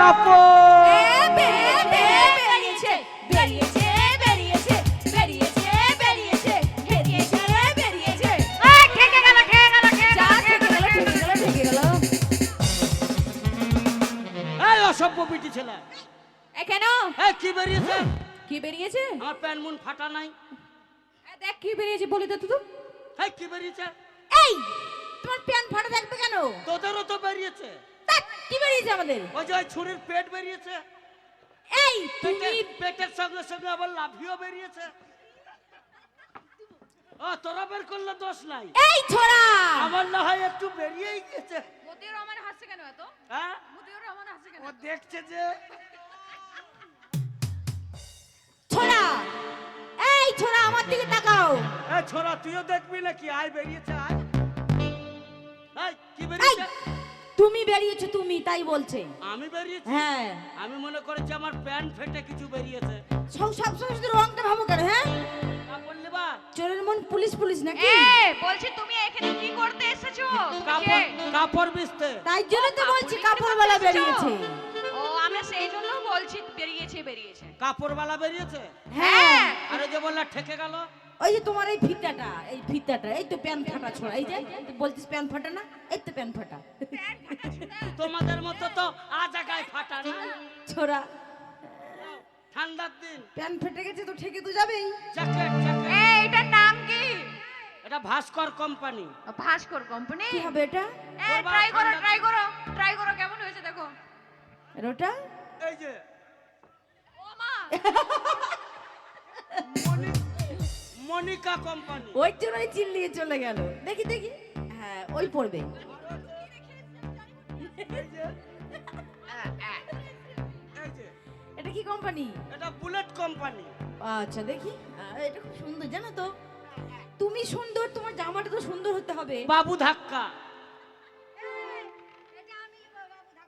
কাপড় বেরিয়েছে বেরিয়েছে বেরিয়েছে বেরিয়েছে বেরিয়েছে বেরিয়েছে বেরিয়েছে ঠেকে গেল যা ঠেকে গেল ঠেকে গেল ঠেকে গেল। এই অসভ্য পিটি ছেলে, এ কেন এই কি বেরিয়েছে? কি বেরিয়েছে? আমার প্যান্ট মুন ফাটা নাই। দেখ কি বেরিয়েছে বলে দে তো। এই কি বেরিয়েছে? এই তোমার প্যান্ট ফাটা থাকবে কেন? তোদেরও তো বেরিয়েছে। দেখ কি বেরিয়েছে আমাদের। ওই যে ওই ছুরির পেট বেরিয়েছে। এই তুমি পেটের সঙ্গে সঙ্গে আবার লাভিও বেরিয়েছে। ও তোরা বের করলে দোষ নাই। এই ছোড়া আমার না হয় একটু বেরিয়েই গেছে। মতিউর রহমান হাসছে কেন এত? হ্যাঁ মতিউর রহমান হাসছে কেন? ও দেখছে যে ছোড়া এই ছোড়া আমার দিকে তাকাও। এই ছোরা তুইও দেখবি নাকি? আয় বেরিয়েছে আয়। এই কি বেরিয়েছে? তুমি বেরিয়েছো তুমি তাই বলছে। আমি বেরিয়েছি? হ্যাঁ আমি মনে করেছি আমার প্যান্ট ফেটে কিছু বেরিয়েছে। সবসময় শুধু রংটা ভাবো কেন? হ্যাঁ না বললে বা চোরের মন পুলিশ পুলিশ নাকি? বলছি তুমি এখানে কি করতে এসেছো? কাপড় বিছতে। তাই জন্য তো বলছি কাপড়ওয়ালা বেরিয়েছে। ও আমরা সেই জন্য বলছি বেরিয়েছে বেরিয়েছে। কাপড়ওয়ালা বেরিয়েছে? হ্যাঁ আরে যে বললা ঠেকে গেল। ওই যে তোমার এই ফিতাটা এই তো প্যান্ট ফাটা ছোড়া। এই যে বলছিস প্যান্ট ফাটা না, এই তো প্যান্ট ফাটা তোমাদের মতো তো আ জায়গায় ফাটা না। ছোড়া। ঠান্ডার দিন প্যান্ট ফেটে গেছে তো ঠেকে তো যাবেই। Jacket jacket. এটার নাম কি? এটা ভাস্কর কোম্পানি। ভাস্কর কোম্পানি। কি হবে এটা? ট্রাই করো ট্রাই করো ট্রাই করো কেমন হয়েছে দেখো। আর ওটা এই যে ও মা মনিকা কোম্পানি। ওই জন্যই চিল্লিয়ে চলে গেল। দেখি দেখি হ্যাঁ ওই পড়বে। এই যে এটা কি কোম্পানি? এটা বুলেট কোম্পানি। আচ্ছা দেখি এটা খুব সুন্দর জানো তো। তুমি সুন্দর, তোমার জামাটা তো সুন্দর হতে হবে। বাবু ধাক্কা।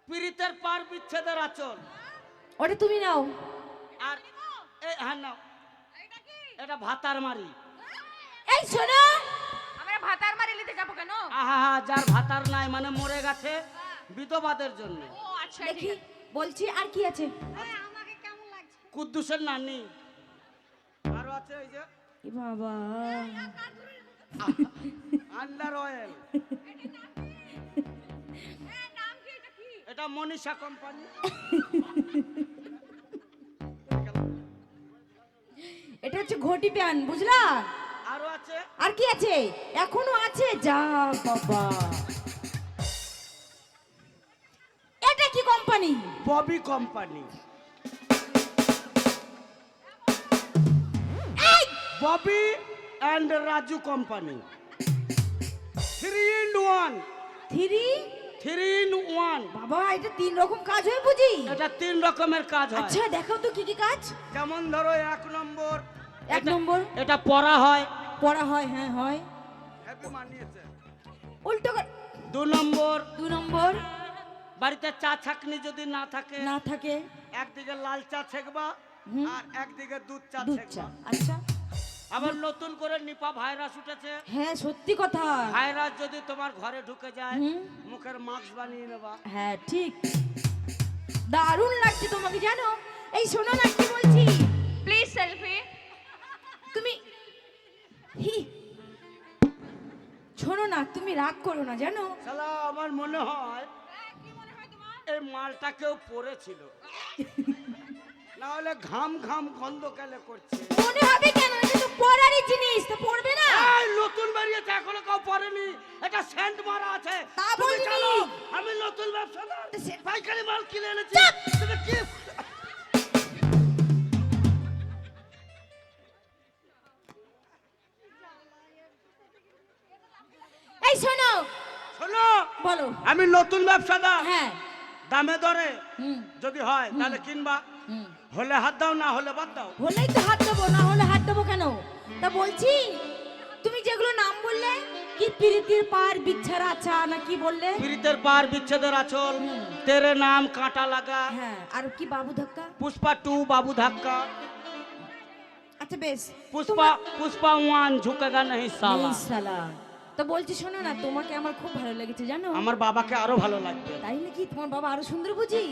পীড়িতের পার বিচ্ছেদের আচল। ওটা তুমি নাও। আর এই হ্যাঁ নাও। এটা ভাতার মারি। এই শোনো আমরা ভাতার মারি নিতে যাবো কেন? আহা হা, যার ভাতার নাই মানে মরে গেছে বিধবাদের জন্য। ও আচ্ছা দেখি বলছি আর কি আছে? আমাকে কেমন লাগছে? কুদ্দুসের নানি। আরো আছে এই যে এ বাবা আন্ডার অয়েল। নাম কি এটা কি? এটা মনীষা কোম্পানি। এটা হচ্ছে ঘটি প্যান বুঝলা? আরো আছে আর কি আছে? এখনো আছে যা বাবা। এটা কি কোম্পানি? ববি কোম্পানি। এই Bobby and Raju company. 3 in 1। 3 in 1। বাবা এটা তিন রকম কাজ হয় বুঝি? এটা 3 রকমের কাজ হয়। আচ্ছা দেখাও তো কি কি কাজ। যেমন ধরো 1 নম্বর এক নম্বর এটা পড়া হয়। পড়া হয়, হ্যাঁ হয়। হ্যাপি মানিয়েছে। উল্টো 2 নম্বর 2 নম্বর বাড়িতে চা ছাকনি যদি না থাকে না থাকে একদিকে লাল চা ছেকবা হুম। আর একদিকে দুধ চা দুধ চা। ছেকবা। আচ্ছা আবার নতুন করে নিপা ভাইরাস উঠেছে। হ্যাঁ সত্যি কথা। ভাইরাস যদি তোমার ঘরে ঢুকে যায় হুম। মুখের মাস্ক বানিয়ে নেবা। হ্যাঁ ঠিক দারুণ লাগছে তোমাকে জানো। এই শোনো না কি বলছি। Please selfie. তুমি হি শোনো না তুমি রাগ করো না জানো। শালা আমার মনে হয় এই মালটা কেউ পরেছিল, না হলে ঘাম ঘাম গন্ধ কেলে করছে। মনে হবে কেন? এটা তো পরারই জিনিস, তো পড়বে না। এই নতুন বেরিয়েছে এখনো কেউ পরেনি। এটা সেন্ট মারা আছে। তা তুমি বলিনি। চলো, আমি নতুন ব্যবসাদার পাইকারি মাল কিনে এনেছি। তুমি কি এই শোনো শোনো, বলো। আমি নতুন ব্যবসাদার। হ্যাঁ দামে দরে হুম যদি হয় তাহলে কিনবা, হুম হলে হাত দাও না হলে বাদ দাও। হলেই তো হাত দেবো, না হলে হাত দেবো কেন? তা বলছি তুমি যেগুলো নাম বললে কি প্রীতির পার বিচ্ছার আচ্ছা না কি বললে? পীড়িতের পার বিচ্ছেদের আচল, তেরে নাম কাঁটা লাগা, হ্যাঁ আর কি বাবু ধাক্কা। পুষ্পা 2 বাবু ধাক্কা, আচ্ছা বেশ पुष्पा 1 झुकेगा नहीं साला। এই শালা তো বলছি শোনো না, তোমাকে আমার খুব ভালো লেগেছে জানো। আমার বাবাকে আরো ভালো লাগবে। তাই নাকি? তোমার বাবা আরো সুন্দর বুঝি।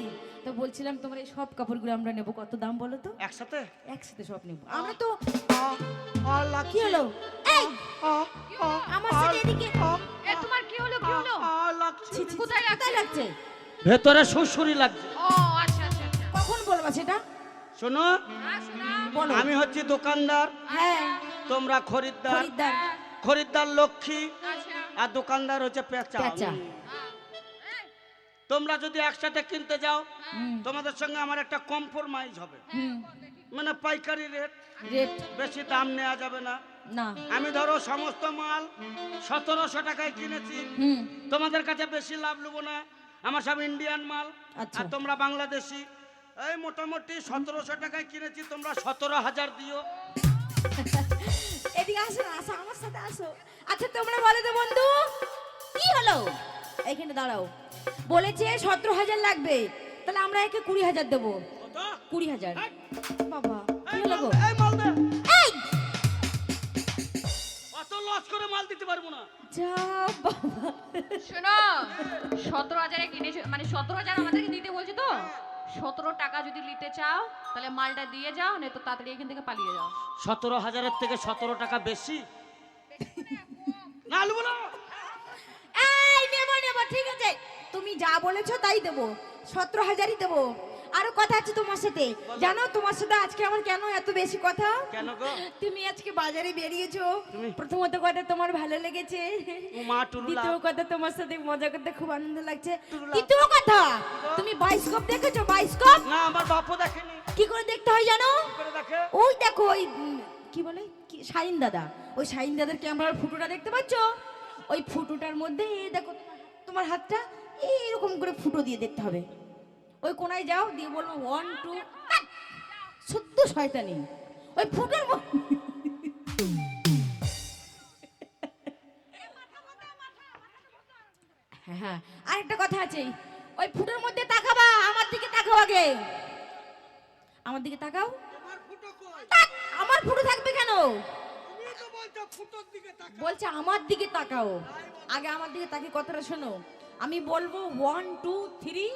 তো বলছিলাম তোমার এই সব কাপড়গুলো আমরা নেবো, কত দাম বলো তো? একসাথে একসাথে সব নেবো আমরা তো। লাগছে। কি হলো? এই আমার সাথে এদিকে। এ তোমার কি হলো কি হলো? লাগছে। ছি, ছি, কোথায় কোথায় লাগছে? ভেতরে সুরসুরি লাগছে। ও আচ্ছা আচ্ছা আচ্ছা। কখন বলবা সেটা? শোনো, হ্যাঁ শোনা। বলো। আমি হচ্ছি দোকানদার, হ্যাঁ তোমরা খরিদ্দার। খরিদ্দার। খরিদ্দার লক্ষ্মী আচ্ছা। আর দোকানদার হচ্ছে পেঁচা। পেঁচা। তোমরা যদি একসাথে কিনতে যাও, হুম, তোমাদের সঙ্গে আমার একটা কম্প্রোমাইজ হবে, হুম, মানে পাইকারি রেট, রেট বেশি দাম নেওয়া যাবে না। না। আমি ধরো সমস্ত মাল 1700 টাকায় কিনেছি, হুম, তোমাদের কাছে বেশি লাভ নেবো না, আমার সব ইন্ডিয়ান মাল। আচ্ছা। আর তোমরা বাংলাদেশি, এই মোটামুটি 1700 টাকায় কিনেছি, তোমরা 17,000 দিও। এদিকে আসো না, আসো আমার সাথে আসো। আচ্ছা তোমরা বলো তো বন্ধু, কি হলো? এইখানে দাঁড়াও। বলেছে 17,000 লাগবে, তাহলে আমরা একে 20,000 দেবো। 20,000। বাবা কি হলো গো? এই মাল দে। এই অত লস করে মাল দিতে পারবো না। যা বাবা। শোনো 17,000 কিনেছো, মানে 17,000 আমাদেরকে দিতে বলছে তো। 17 টাকা যদি নিতে চাও তাহলে মালটা দিয়ে যাও, না তো তাড়াতাড়ি এখান থেকে পালিয়ে যাও। 17,000-এর থেকে 17 টাকা বেশি না নেবো না। এই নেবো নেবো, ঠিক আছে তুমি যা বলেছো তাই দেবো, 17,000ই দেবো। আরো কথা আছে তোমার সাথে, জানো তোমার সাথে আজকে আমার কেন এত বেশি কথা? কেন গো? তুমি আজকে বাজারে বেরিয়েছো, তুমি- প্রথমত কথা তোমার ভালো লেগেছে, ও মা টুরুলা। দ্বিতীয় কথা তোমার সাথে মজা করতে খুব আনন্দ লাগছে, টুরুলা। তৃতীয় কথা তুমি বায়োস্কোপ দেখেছো? বায়োস্কোপ না, আমার বাপও দেখেনি। কি করে দেখতে হয় জানো? কি করে দেখে? ওই দেখো ওই কি বলে কি শাইন দাদা, ওই শাইন দাদার ক্যামেরার ফুটোটা দেখতে পাচ্ছ? ওই ফুটোটার মধ্যে এই দেখো তোমার হাতটা এইরকম করে ফুটো দিয়ে দেখতে হবে। ওই কোনায় যাও, দিয়ে বলবো 1 2, শুদ্ধ শয়তানি ওই ফুটোর হ্যাঁ হ্যাঁ, আরেকটা কথা আছে, ওই ফুটোর মধ্যে তাকাবা, আমার দিকে তাকাও আগে, আমার দিকে তাকাও। আমার ফুটো কই? তাক, আমার ফুটো থাকবে কেন? তুমি তো বলছো ফুটোর দিকে তাকা। বলছে আমার দিকে তাকাও, আগে আমার দিকে তাকিয়ে কথাটা শোনো। আমি বলবো 1 2 3,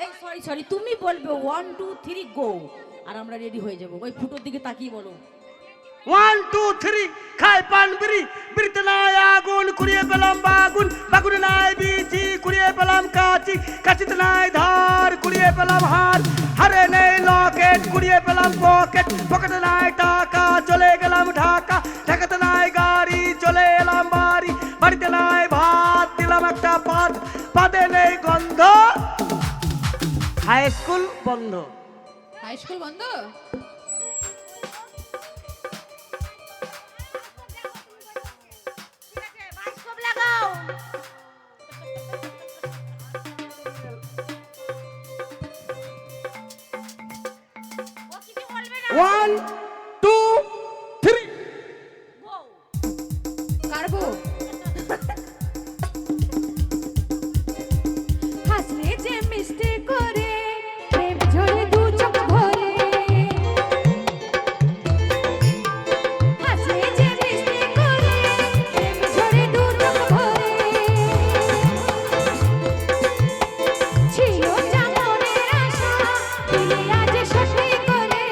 এই সরি সরি, তুমি বলবে 1 2 3 গো, আর আমরা রেডি হয়ে যাব। ওই ফুটোর দিকে তাকিয়ে বলো 1 2 3 খাই পান বিড়ি, বিড়িতে নাই আগুন, কুড়িয়ে পেলাম বাগুন, বাগুনে নাই বিচি, কুড়িয়ে পেলাম কাচি, কাচিতে নাই ধার, কুড়িয়ে পেলাম হার, হারে নেই লকেট, কুড়িয়ে পেলাম পকেট, পকেটে নাই টাকা, চলে গেলাম ঢাকা, ঢাকাতে নাই গাড়ি, চলে এলাম বাড়ি, বাড়িতে নাই ভাত, দিলাম একটা পাত, পাতে নেই গন্ধ, হাই স্কুল বন্ধ। হাই স্কুল বন্ধ? বায়োস্কোপ লাগাও। ও কিছু বলবে না, 1 2 3 গো। কারবো হাসলে যে মিষ্টি করে, প্রেম ঝরে দু চোখ ভরে, হাসলে যে মিষ্টি করে, প্রেম ঝরে দু চোখ ভরে, ছিল যা মনের আশা, দিলে আজ সত্যি করে,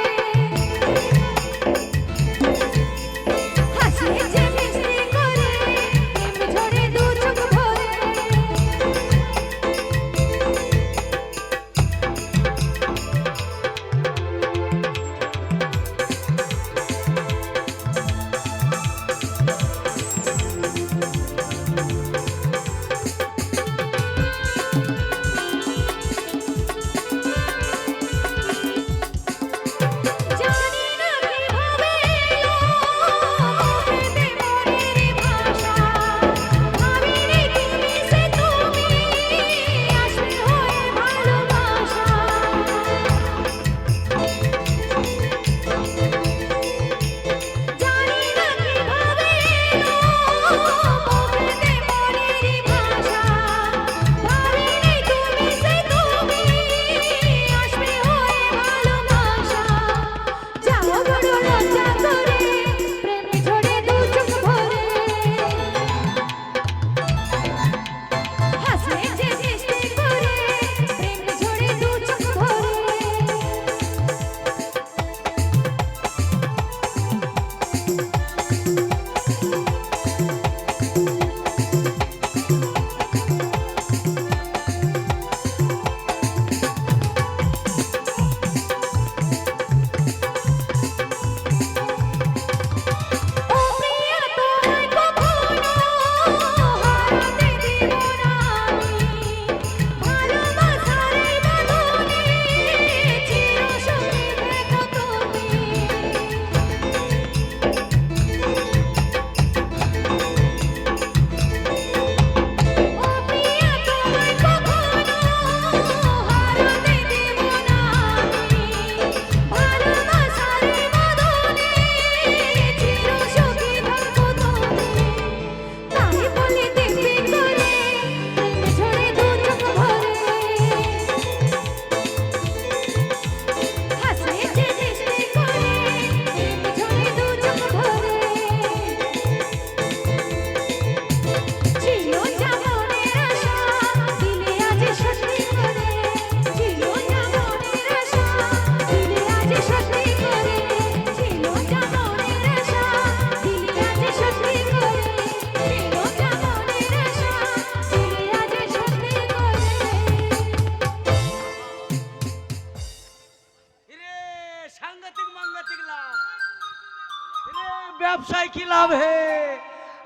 ব্যবসায় কি লাভ হে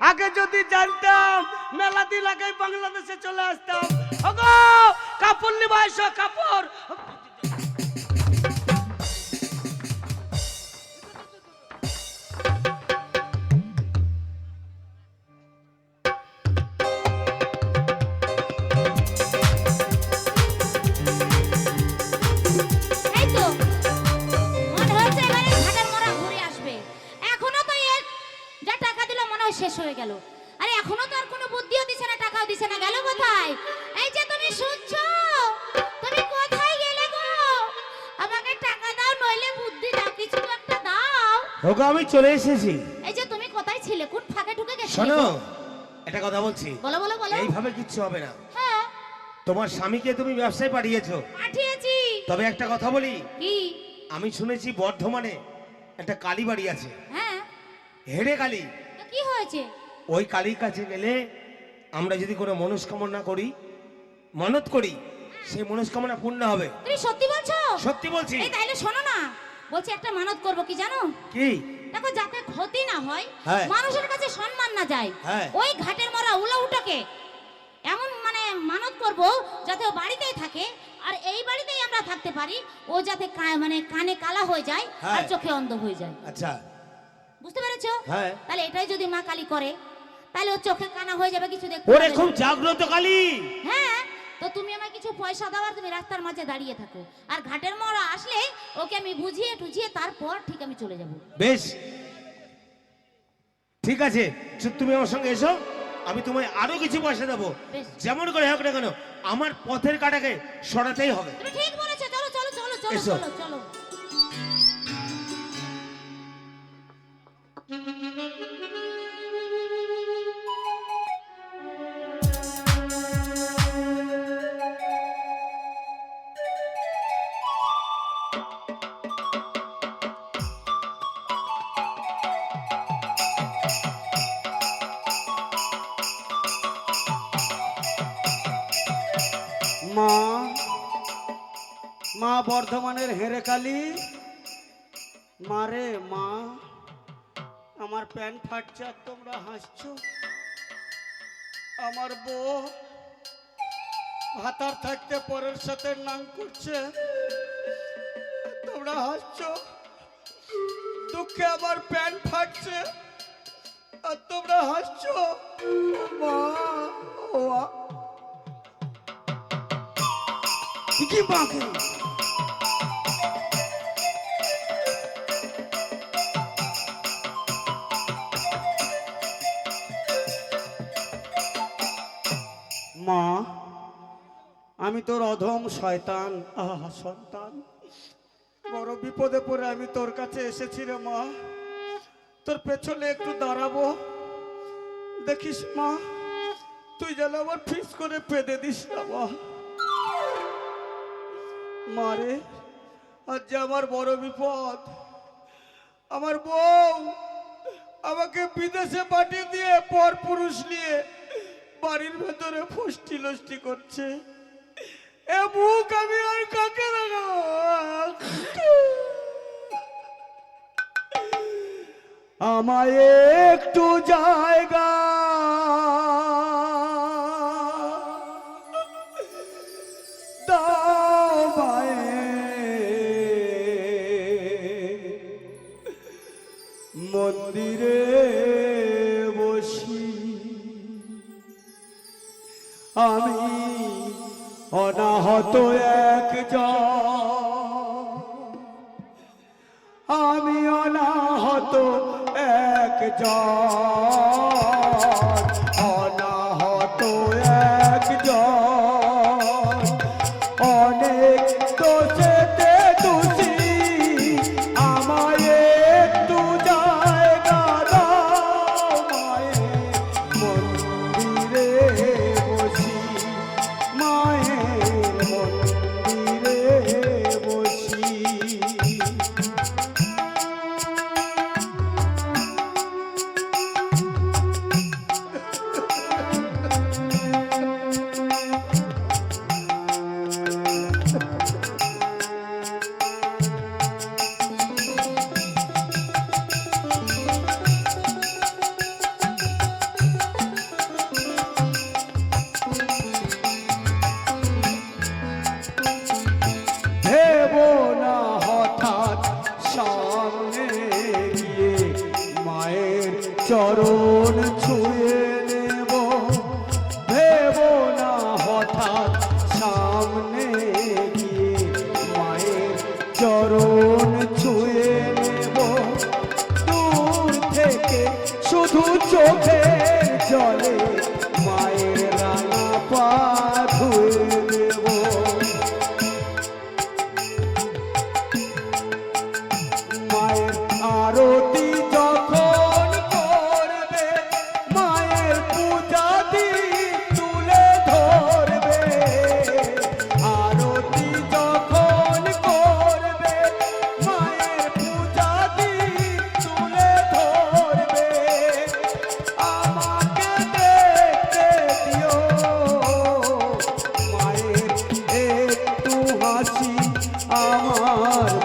আগে যদি জানতাম মেলা দিন আগে বাংলাদেশে চলে আসতাম ওগো কাপড় নিবা এসো কাপড় এই তো মনে হচ্ছে এবারে ঘাটের মোড়া ঘুরে আসবে। এখনো তো এর যা টাকা দিল মনে হয় শেষ হয়ে গেল। আরে এখনো তো আর কোনো বুদ্ধিও দিছে না, টাকাও দিছে না, গেল কোথায়? এই যে তুমি শুনছো, তুমি কোথায় গেলে গো? আমাকে টাকা দাও, নইলে বুদ্ধি দাও, কিছু তো একটা দাও। ওগো আমি চলে এসেছি এই যে তুমি কোথায় ছিলে, কোন ফাঁকে ঢুকে গেছিলে? শোনো একটা কথা বলছি বলো বলো বলো। এইভাবে কিচ্ছু হবে না হ্যাঁ তোমার স্বামীকে তুমি ব্যবসায় পাঠিয়েছো পাঠিয়েছি। তবে একটা কথা বলি কি? আমি শুনেছি বর্ধমানে একটা কালী বাড়ি আছে হ্যাঁ হেড়ে কালী তো কি হয়েছে? ওই কালীর কাছে গেলে আমরা যদি কোনো মনস্কামনা করি মানত করি সেই মনস্কামনা পূর্ণ হবে তুমি সত্যি বলছো? সত্যি বলছি এই তাইলে শোনো না, বলছি একটা মানত করব, কি জানো? কি দেখো যাতে ক্ষতি না হয়, হ্যাঁ। মানুষের কাছে সম্মান না যায়, হ্যাঁ। ওই ঘাটের মরা উলা উটাকে এমন মানে মানত করব যাতে ও বাড়িতেই থাকে, আর এই বাড়িতেই আমরা থাকতে পারি, ও যাতে মানে কানে কালা হয়ে যায় আর হ্যাঁ। চোখে অন্ধ হয়ে যায়। আচ্ছা বুঝতে পেরেছো? হ্যাঁ। তাহলে এটাই যদি মা কালী করে, তাহলে ও চোখে কানা হয়ে যাবে, কিছু দেখতে ওরে পাবে খুব না। জাগ্রত কালী হ্যাঁ, তো তুমি আমায় কিছু পয়সা দাও, আর তুমি রাস্তার মাঝে দাঁড়িয়ে থাকো, আর ঘাটের মরা আসলে ওকে আমি বুঝিয়ে টুঝিয়ে তারপর ঠিক আমি চলে যাব। বেশ ঠিক আছে তুমি আমার সঙ্গে এসো আমি তোমায় আরো কিছু পয়সা দেবো বেশ। যেমন করে হোক না কেন আমার পথের কাটাকে সরাতেই হবে তুমি ঠিক বলেছো, চলো চলো চলো চলো এসো। চলো চলো। মা মা বর্ধমানের হেরে কালী মারে মা আমার প্যান্ট ফাটছে আর তোমরা হাসছো আমার বউ ভাতার থাকতে পরের সাথে নাং করছে তোমরা হাসছো দুঃখে আমার প্যান্ট ফাটছে আর তোমরা হাসছো মা ও কি বাকি মা আমি তোর অধম শয়তান সন্তান বড় বিপদে পড়ে আমি তোর কাছে এসেছি রে মা তোর পেছনে একটু দাঁড়াবো দেখিস মা তুই যেন আমার ফিস করে পেদে দিস না মা মারে আজ যে আমার বড় বিপদ আমার বউ আমাকে বিদেশে পাঠিয়ে দিয়ে পর পুরুষ নিয়ে বাড়ির ভেতরে ফষ্টি লষ্টি করছে এ মুখ আমি আর কাকে দেখাবো আমায় একটু জায়গা দাও মন্দিরে বসি আমি অনাহত আমি অনাহত অনাহত অনেক দোষেতে দোষী আমায় একটু জায়গা দাও মায়ের মন্দিরে বসি মায়ের মন্দিরে বসি চরণ ছুঁয়ে নেব, ভেব না হঠাৎ সামনে গিয়ে মায়ের চরণ ছুঁয়ে নেব, দূর থেকে শুধু চোখের জলে মায়ের রাঙা পা ধুয়ে দেব। মায়ের আরতি যখন করবে, মায়ের পূজা দীপ তুলে ধরবে, আরতি যখন করবে, মায়ের পূজা দীপ তুলে ধরবে, আমাকে দেখতে দিও, মায়ের একটু হাসি আমার